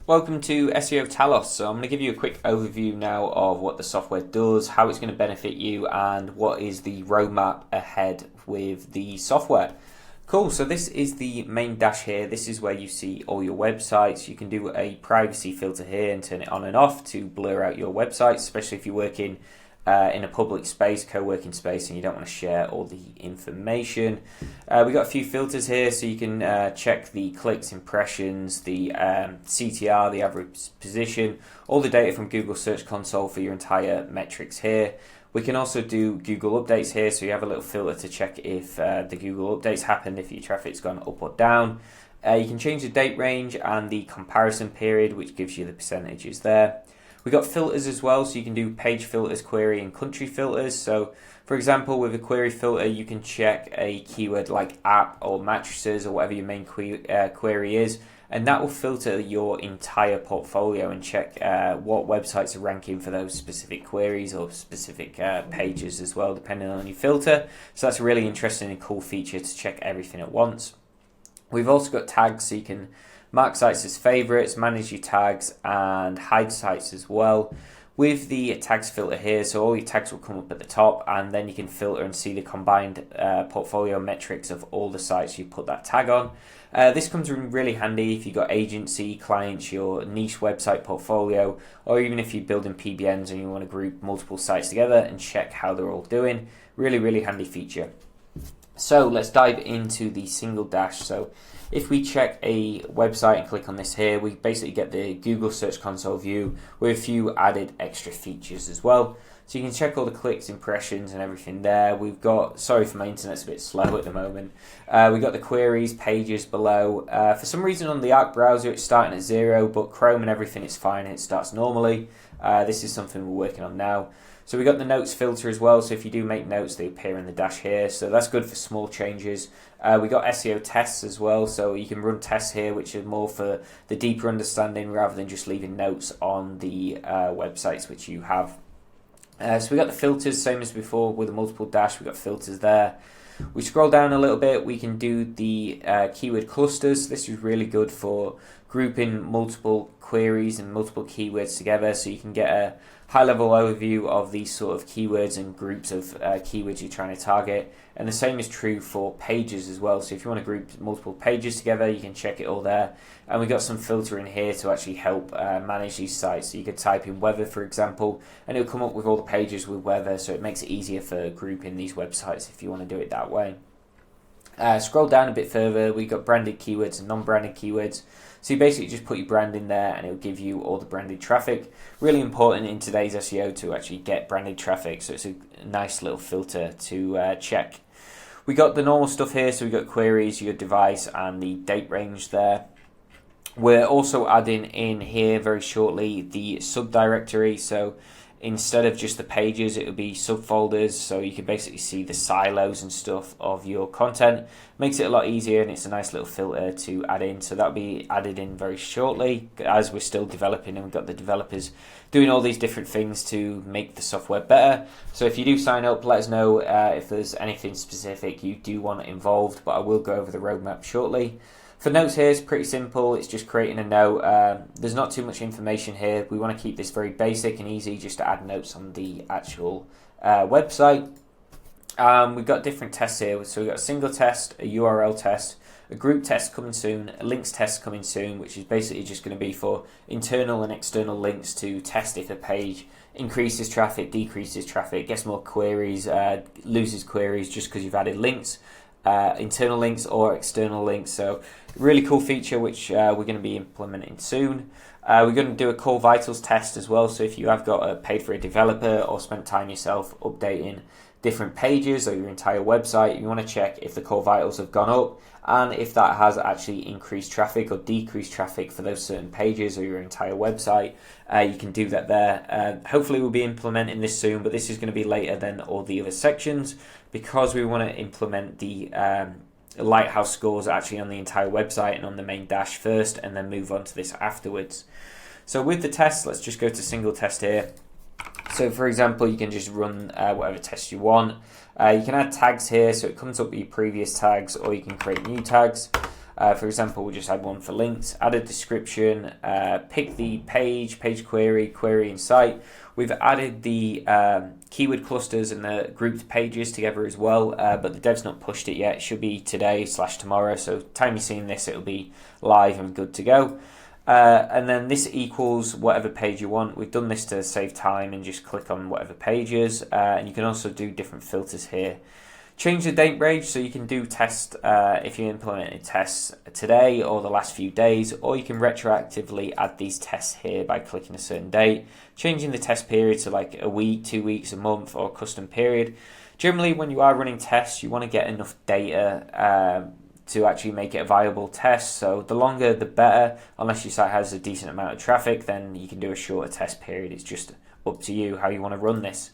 Welcome to SEOtalos. So I'm going to give you a quick overview now of what the software does, how it's going to benefit you, and what is the roadmap ahead with the software. Cool, so this is the main dash here. This is where you see all your websites. You can do a privacy filter here and turn it on and off to blur out your websites, especially if you're working in a public space, co-working space, and you don't want to share all the information. We've got a few filters here, so you can check the clicks, impressions, the CTR, the average position, all the data from Google Search Console for your entire metrics here. We can also do Google updates here, so you have a little filter to check if the Google updates happened, if your traffic's gone up or down. You can change the date range and the comparison period, which gives you the percentages there. We've got filters as well, so you can do page filters, query, and country filters. So, for example, with a query filter, you can check a keyword like app or mattresses or whatever your main query is, and that will filter your entire portfolio and check what websites are ranking for those specific queries or specific pages as well, depending on your filter. So that's a really interesting and cool feature to check everything at once. We've also got tags, so you can mark sites as favorites, manage your tags, and hide sites as well. With the tags filter here, so all your tags will come up at the top, and then you can filter and see the combined portfolio metrics of all the sites you put that tag on. This comes in really handy if you've got agency, clients, your niche website portfolio, or even if you're building PBNs and you want to group multiple sites together and check how they're all doing. Really handy feature. So let's dive into the single dash. So if we check a website and click on this here, we basically get the Google Search Console view with a few added extra features as well. So you can check all the clicks, impressions, and everything there. We've got, sorry for my internet's a bit slow at the moment. We've got the queries, pages below. For some reason on the Arc browser it's starting at 0, but Chrome and everything is fine, it starts normally. This is something we're working on now. So we got the notes filter as well, so if you do make notes, they appear in the dash here, so that's good for small changes. We got SEO tests as well, so you can run tests here, which are more for the deeper understanding rather than just leaving notes on the websites which you have. So we got the filters, same as before with the multiple dash, we got filters there. We scroll down a little bit, we can do the keyword clusters. This is really good for grouping multiple queries and multiple keywords together, so you can get a high-level overview of these sort of keywords and groups of keywords you're trying to target. And the same is true for pages as well. So if you want to group multiple pages together, you can check it all there. And we've got some filtering here to actually help manage these sites. So you could type in weather, for example, and it'll come up with all the pages with weather, so it makes it easier for grouping these websites if you want to do it that way. Scroll down a bit further, we've got branded keywords and non-branded keywords. So you basically just put your brand in there and it'll give you all the branded traffic. Really important in today's SEO to actually get branded traffic, so it's a nice little filter to check. We got the normal stuff here, so we got queries, your device, and the date range there. We're also adding in here very shortly the subdirectory, so instead of just the pages, it will be subfolders, so you can basically see the silos and stuff of your content. Makes it a lot easier, and it's a nice little filter to add in, so that'll be added in very shortly as we're still developing, and we've got the developers doing all these different things to make the software better. So if you do sign up, let us know if there's anything specific you do want involved, but I will go over the roadmap shortly. For notes here, it's pretty simple. It's just creating a note. There's not too much information here. We want to keep this very basic and easy just to add notes on the actual website. We've got different tests here. So we've got a single test, a URL test, a group test coming soon, a links test coming soon, which is basically just going to be for internal and external links to test if a page increases traffic, decreases traffic, gets more queries, loses queries just because you've added links. Internal links or external links, so really cool feature which we're going to be implementing soon. We're going to do a core vitals test as well, so if you have got paid for a developer or spent time yourself updating different pages or your entire website, you want to check if the core vitals have gone up and if that has actually increased traffic or decreased traffic for those certain pages or your entire website. You can do that there. Hopefully we'll be implementing this soon, but this is going to be later than all the other sections because we want to implement the lighthouse scores actually on the entire website and on the main dash first, and then move on to this afterwards. So with the test, let's just go to single test here. So for example, you can just run whatever test you want. You can add tags here, so it comes up with your previous tags, or you can create new tags. For example, we'll just add one for links, add a description, pick the page query insight. We've added the keyword clusters and the grouped pages together as well, but the dev's not pushed it yet. It should be today/tomorrow, so time you're seeing this, it'll be live and good to go. And then this equals whatever page you want. We've done this to save time and just click on whatever pages, and you can also do different filters here. Change the date range, so you can do test if you implemented tests today or the last few days, or you can retroactively add these tests here by clicking a certain date. Changing the test period to like a week, 2 weeks, a month, or a custom period. Generally, when you are running tests, you want to get enough data to actually make it a viable test. So the longer the better. Unless your site has a decent amount of traffic, then you can do a shorter test period. It's just up to you how you want to run this.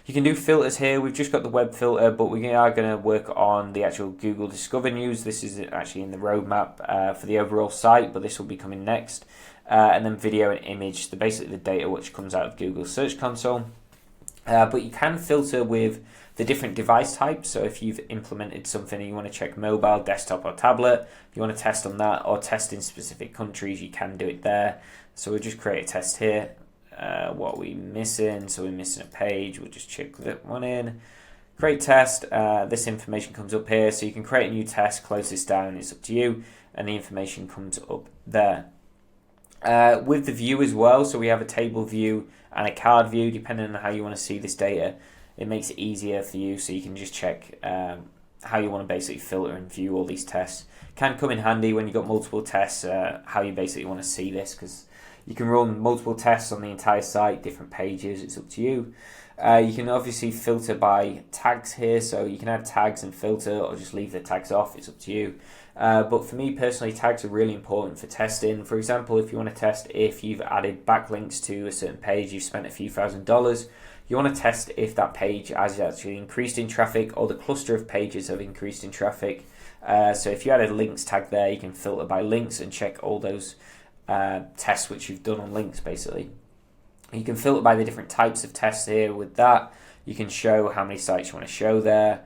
You can do filters here. We've just got the web filter, but we are going to work on the actual Google Discover News. This is actually in the roadmap for the overall site, but this will be coming next. And then video and image, basically the data which comes out of Google Search Console. But you can filter with the different device types. So if you've implemented something and you want to check mobile, desktop, or tablet, if you want to test on that or test in specific countries, you can do it there. So we'll just create a test here. What are we missing? So we're missing a page. We'll just check that one in. Create test. This information comes up here. So you can create a new test, close this down. It's up to you. And the information comes up there. With the view as well. So we have a table view and a card view, depending on how you want to see this data. It makes it easier for you, so you can just check how you want to basically filter and view all these tests. Can come in handy when you've got multiple tests, how you basically want to see this, because you can run multiple tests on the entire site, different pages, it's up to you. You can obviously filter by tags here, so you can add tags and filter or just leave the tags off, it's up to you. But for me personally, tags are really important for testing. For example, if you want to test if you've added backlinks to a certain page, you've spent a few $1,000s, you want to test if that page has actually increased in traffic or the cluster of pages have increased in traffic. So if you added a links tag there, you can filter by links and check all those tests which you've done on links basically. You can filter by the different types of tests here. With that, you can show how many sites you want to show there,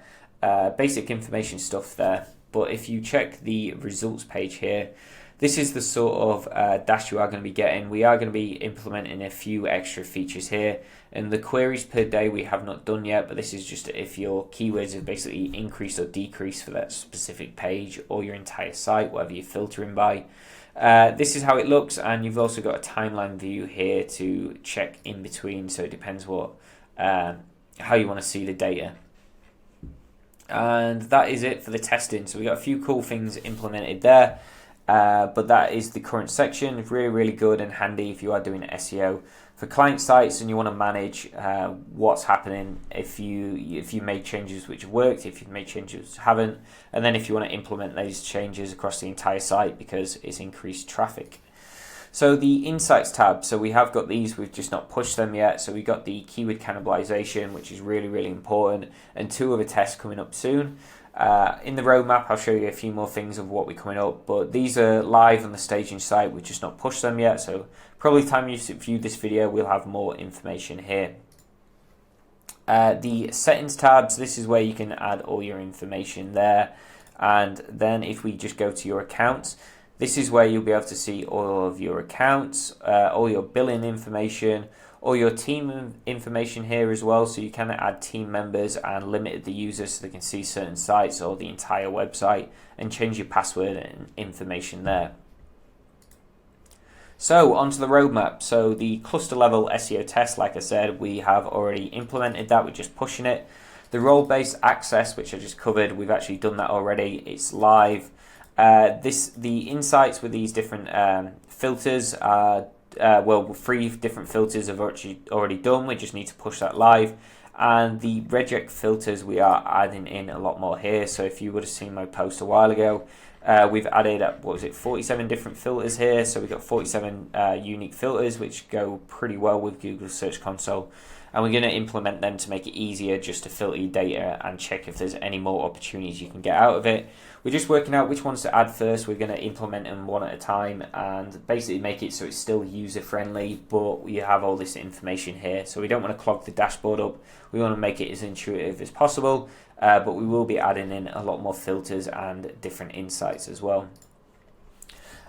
basic information stuff there. But if you check the results page here, this is the sort of dash you are going to be getting. We are going to be implementing a few extra features here. And the queries per day we have not done yet, but this is just if your keywords have basically increased or decreased for that specific page or your entire site, whatever you're filtering by. This is how it looks, and you've also got a timeline view here to check in between, so it depends what how you want to see the data. And that is it for the testing. So we got a few cool things implemented there, but that is the current section. It's really good and handy if you are doing SEO for client sites and you want to manage what's happening if you made changes which worked, if you've made changes which haven't, and then if you want to implement those changes across the entire site because it's increased traffic. So the insights tab, so we have got these, we've just not pushed them yet. So we got the keyword cannibalization, which is really important, and 2 other tests coming up soon. In the roadmap, I'll show you a few more things of what we're coming up, but these are live on the staging site. We've just not pushed them yet, so probably time you view this video, we'll have more information here. The settings tabs, this is where you can add all your information there. And then if we just go to your accounts, this is where you'll be able to see all of your accounts, all your billing information, all your team information here as well. So you can add team members and limit the users so they can see certain sites or the entire website, and change your password and information there. So onto the roadmap. So the cluster level SEO test, like I said, we have already implemented that. We're just pushing it. The role-based access, which I just covered, we've actually done that already. It's live. The insights with these different filters are, 3 different filters have already done. We just need to push that live. And the reject filters, we are adding in a lot more here. So if you would have seen my post a while ago, we've added, 47 different filters here. So we've got 47 unique filters, which go pretty well with Google Search Console. And we're going to implement them to make it easier just to filter your data and check if there's any more opportunities you can get out of it. We're just working out which ones to add first. We're going to implement them one at a time and basically make it so it's still user friendly, but we have all this information here. So we don't want to clog the dashboard up. We want to make it as intuitive as possible, but we will be adding in a lot more filters and different insights as well.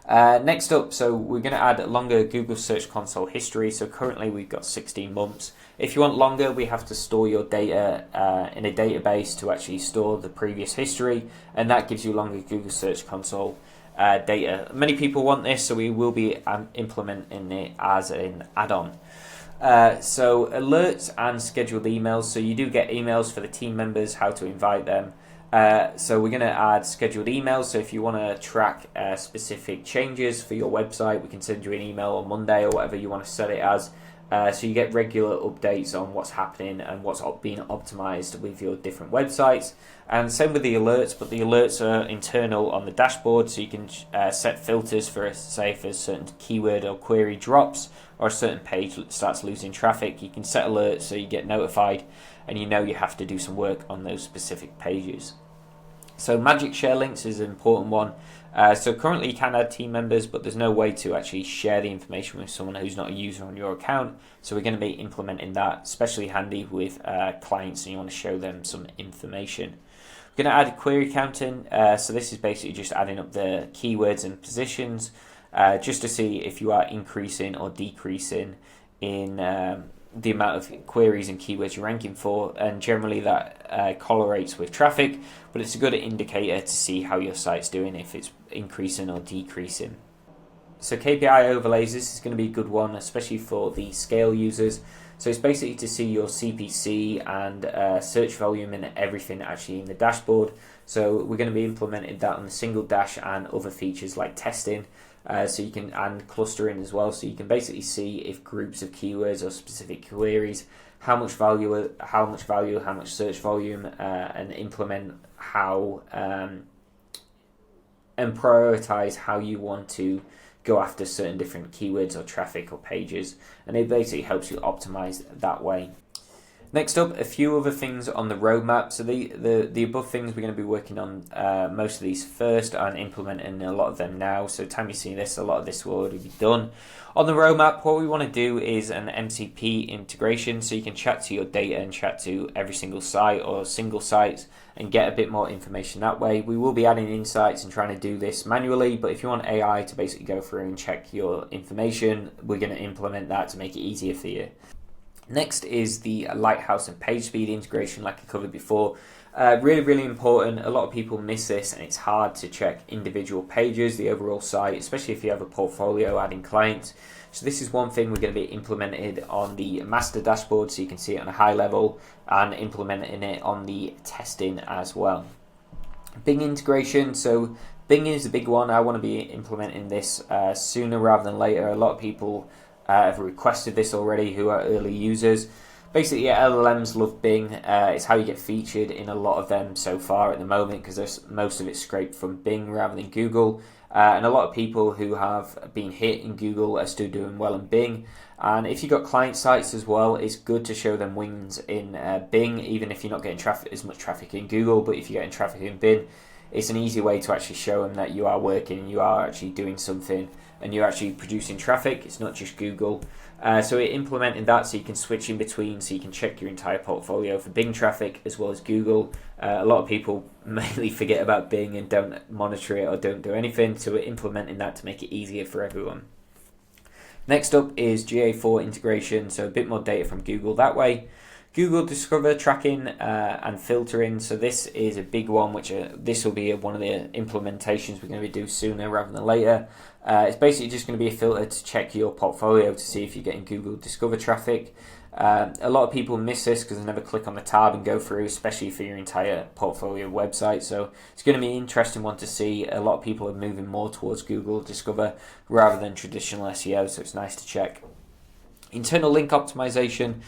Next up, so we're going to add longer Google Search Console history. So currently we've got 16 months. If you want longer, we have to store your data in a database to actually store the previous history, and that gives you longer Google Search Console data. Many people want this, so we will be implementing it as an add-on. So alerts and scheduled emails. So you do get emails for the team members, how to invite them. So we're going to add scheduled emails. So if you want to track specific changes for your website, we can send you an email on Monday or whatever you want to set it as. So you get regular updates on what's happening and what's being optimized with your different websites. And same with the alerts, but the alerts are internal on the dashboard, so you can set filters for, say, if a certain keyword or query drops or a certain page starts losing traffic, you can set alerts so you get notified and you know you have to do some work on those specific pages. So magic share links is an important one. So currently you can add team members, but there's no way to actually share the information with someone who's not a user on your account. So we're going to be implementing that, especially handy with clients and you want to show them some information. We're going to add query counting. So this is basically just adding up the keywords and positions just to see if you are increasing or decreasing in the amount of queries and keywords you're ranking for, and generally that correlates with traffic, but it's a good indicator to see how your site's doing, if it's increasing or decreasing. So KPI overlays, this is going to be a good one, especially for the scale users. So it's basically to see your CPC and search volume and everything actually in the dashboard. So we're going to be implementing that on the single dash and other features like testing. So you can, and clustering as well, so you can basically see if groups of keywords or specific queries, how much value, how much search volume, and implement how and prioritize how you want to go after certain different keywords or traffic or pages, and it basically helps you optimize that way. Next up, a few other things on the roadmap. So the above things we're going to be working on most of these first and implementing a lot of them now. So time you see this, a lot of this will already be done. On the roadmap, what we want to do is an MCP integration, so you can chat to your data and chat to every single site or single sites and get a bit more information that way. We will be adding insights and trying to do this manually, but if you want AI to basically go through and check your information, we're going to implement that to make it easier for you. Next is the Lighthouse and page speed integration, like I covered before. Really important. A lot of people miss this, and it's hard to check individual pages, the overall site, especially if you have a portfolio adding clients. So this is one thing we're going to be implemented on the master dashboard, so you can see it on a high level, and implementing it on the testing as well. Bing integration. So Bing is a big one. I want to be implementing this sooner rather than later. A lot of people have requested this already who are early users. Basically, LLMs love Bing. It's how you get featured in a lot of them so far at the moment, because most of it's scraped from Bing rather than Google. And a lot of people who have been hit in Google are still doing well in Bing. And if you've got client sites as well, it's good to show them wins in Bing, even if you're not getting as much traffic in Google. But if you're getting traffic in Bing, it's an easy way to actually show them that you are working and you are actually doing something and you're actually producing traffic. It's not just Google. So we're implementing that so you can switch in between, so you can check your entire portfolio for Bing traffic as well as Google. A lot of people mainly forget about Bing and don't monitor it or don't do anything, so we're implementing that to make it easier for everyone. Next up is GA4 integration, so a bit more data from Google that way. Google Discover tracking and filtering. So this is a big one, which this will be one of the implementations we're going to do sooner rather than later. It's basically just going to be a filter to check your portfolio to see if you're getting Google Discover traffic. A lot of people miss this because they never click on the tab and go through, especially for your entire portfolio website. So it's going to be an interesting one to see. A lot of people are moving more towards Google Discover rather than traditional SEO, so it's nice to check. Internal link optimization.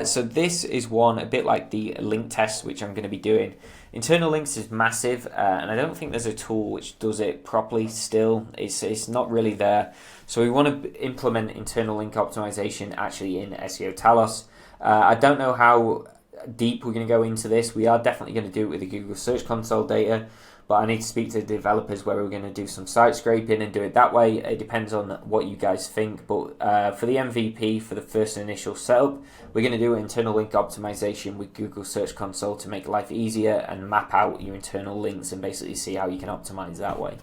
So this is one a bit like the link test, which I'm going to be doing. Internal links is massive, and I don't think there's a tool which does it properly still. It's not really there. So we want to implement internal link optimization actually in SEOtalos. I don't know how deep we're going to go into this. We are definitely going to do it with the Google Search Console data, but I need to speak to the developers where we're going to do some site scraping and do it that way. It depends on what you guys think, but for the MVP, for the first initial setup, we're going to do internal link optimization with Google Search Console to make life easier and map out your internal links and basically see how you can optimize that way.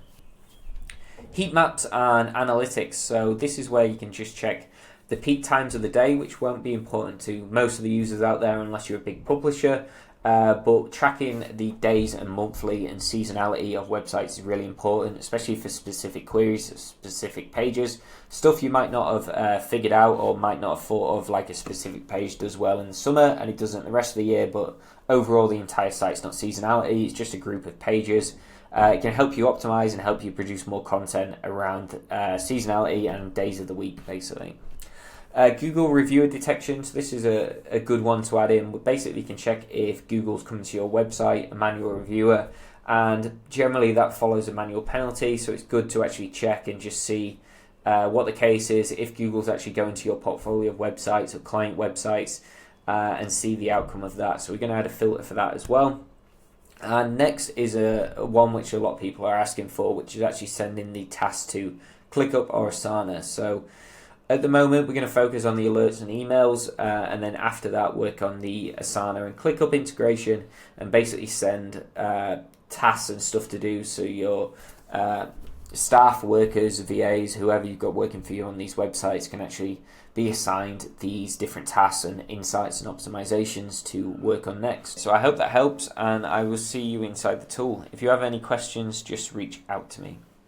Heat maps and analytics. So this is where you can just check the peak times of the day, which won't be important to most of the users out there unless you're a big publisher. But tracking the days and monthly and seasonality of websites is really important, especially for specific queries, specific pages, stuff you might not have figured out or might not have thought of, like a specific page does well in the summer and it doesn't the rest of the year, but overall the entire site's not seasonality, it's just a group of pages. It can help you optimize and help you produce more content around seasonality and days of the week, basically. Google reviewer detection, so this is a good one to add in. Basically, you can check if Google's coming to your website, a manual reviewer, and generally that follows a manual penalty, so it's good to actually check and just see what the case is, if Google's actually going to your portfolio of websites or client websites, and see the outcome of that. So we're going to add a filter for that as well. And next is a one which a lot of people are asking for, which is actually sending the task to ClickUp or Asana. So at the moment, we're going to focus on the alerts and emails, and then after that, work on the Asana and ClickUp integration, and basically send tasks and stuff to do. So your staff, workers, VAs, whoever you've got working for you on these websites can actually be assigned these different tasks and insights and optimizations to work on next. So I hope that helps, and I will see you inside the tool. If you have any questions, just reach out to me.